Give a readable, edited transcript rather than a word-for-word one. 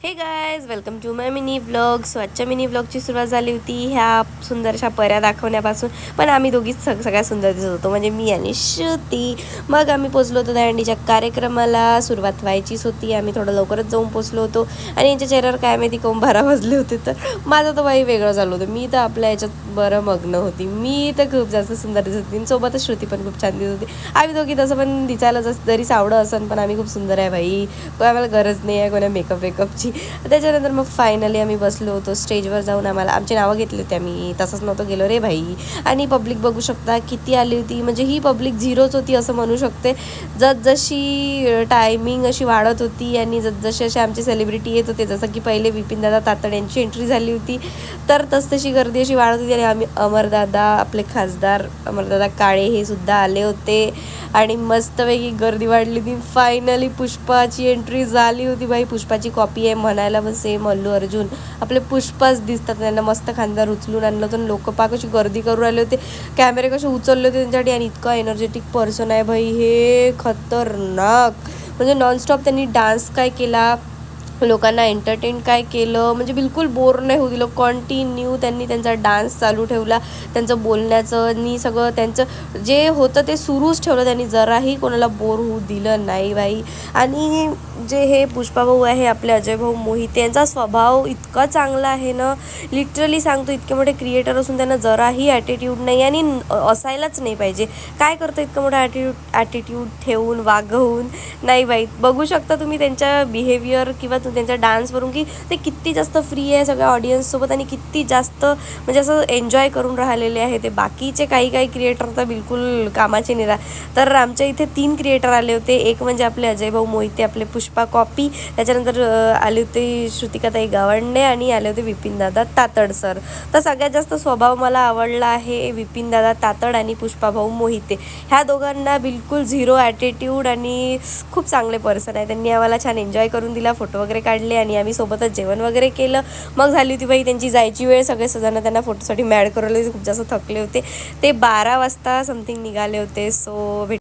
हे guys, welcome to my mini vlog. So आजच्या mini व्लॉगची सुरुवात झाली होती ह्या सुंदरशा पऱ्या दाखवण्यापासून. पण आम्ही दोघीच सगळ्यात सुंदर दिसत होतो, म्हणजे मी आणि श्रुती. मग आम्ही पोचलो होतो दहीहंडीच्या कार्यक्रमाला. सुरुवात व्हायचीच होती, आम्ही थोडं लवकरच जाऊन पोचलो होतो. आणि यांच्या चेहऱ्यावर काय माहिती कोण 12 वाजले होते. तर माझं तर बाई वेगळं झालं होतं. मी तर आपल्या याच्यात बरं मग्न होती. मी तर खूप जास्त सुंदर दिसत होती. सोबतच श्रुती पण खूप छान दिसत होती. आम्ही दोघी तसं पण दिसायला जरी सावडं असन, पण आम्ही खूप सुंदर आहे बाई. आम्हाला गरज नाही आहे कोणा मेकअपची. त्याच्यानंतर मग फायनली आम्ही बसलो होतो स्टेजवर जाऊन. आम्हाला आमची नावं घेतली होती, आम्ही तसंच नव्हतं गेलो रे भाई. आणि पब्लिक बघू शकता किती आली होती, म्हणजे ही पब्लिक झिरोच होती असं म्हणू शकते. जशी टायमिंग अशी वाढत होती आणि जसे असे आमचे सेलिब्रिटी येत होते, जसं की पहिले विपिनदादा तातड यांची एंट्री झाली होती, तर तशी गर्दी अशी वाढत होती. आणि आम्ही अमरदादा, आपले खासदार अमरदादा काळे हे सुद्धा आले होते आणि मस्तपैकी गर्दी वाढली होती. फायनली पुष्पाची एंट्री झाली होती बाई. पुष्पाची कॉपी आहे म्हणायला, पण सेम अल्लू अर्जुन आपले पुष्पाच दिसतात. त्यांना मस्त खांदा उचलून आणलं होतं. लोक पा कशी गर्दी करू राहिले होते, कॅमेरे कसे उचलले होते त्यांच्यासाठी. आणि इतका एनर्जेटिक पर्सन आहे भाई हे, खतरनाक. म्हणजे नॉनस्टॉप त्यांनी डान्स काय केला, लोकांना एंटरटेन काय केलं, म्हणजे बिलकुल बोर नाही होऊ दिलं. कंटिन्यू त्यांनी त्यांचा डान्स चालू ठेवला. त्यांचं बोलण्याचं आणि सगळं त्यांचं जे होतं ते सुरूच ठेवलं त्यांनी. जराही कोणाला बोर होऊ दिलं नाही बाई. आणि जे हे पुष्पाभाऊ आहे आपले अजय भाऊ मोहिते, यांचा स्वभाव इतका चांगला आहे ना, लिटरली सांगतो. इतके मोठे क्रिएटर असून त्यांना जराही ॲटिट्यूड नाही आणि असायलाच नाही पाहिजे. काय करतं इतकं मोठं ॲटिट्यूड ठेवून वागवून नाही बाई. बघू शकता तुम्ही त्यांच्या बिहेवियर किंवा त्यांच्या डान्सवरून की ते किती जास्त फ्री आहे सगळ्या ऑडियन्ससोबत आणि किती जास्त म्हणजे असं एन्जॉय करून राहिलेले आहे ते. बाकीचे काही क्रिएटर तर बिलकुल कामाचे नाही. तर आमच्या इथे 3 क्रिएटर आले होते. एक म्हणजे आपले अजय भाऊ मोहिते, आपले पुष्पा कॉपी, त्याच्यानंतर आले होते श्रुतिकाताई गावंडे आणि आले होते विपिनदादा तातड सर. तर सगळ्यात जास्त स्वभाव मला आवडला आहे विपिनदादा तातड आणि पुष्पाभाऊ मोहिते. ह्या दोघांना बिलकुल झिरो ॲटिट्यूड आणि खूप चांगले पर्सन आहे. त्यांनी आम्हाला छान एन्जॉय करून दिला, फोटो वगैरे काढले आणि आम्ही सोबतच जेवण वगैरे केलं. मग झाली होती बाई त्यांची जायची वेळ. सगळे सजांना त्यांना फोटोसाठी मॅड करवले, खूप जास्त थकले होते ते. 12 वाजता समथिंग निघाले होते. सो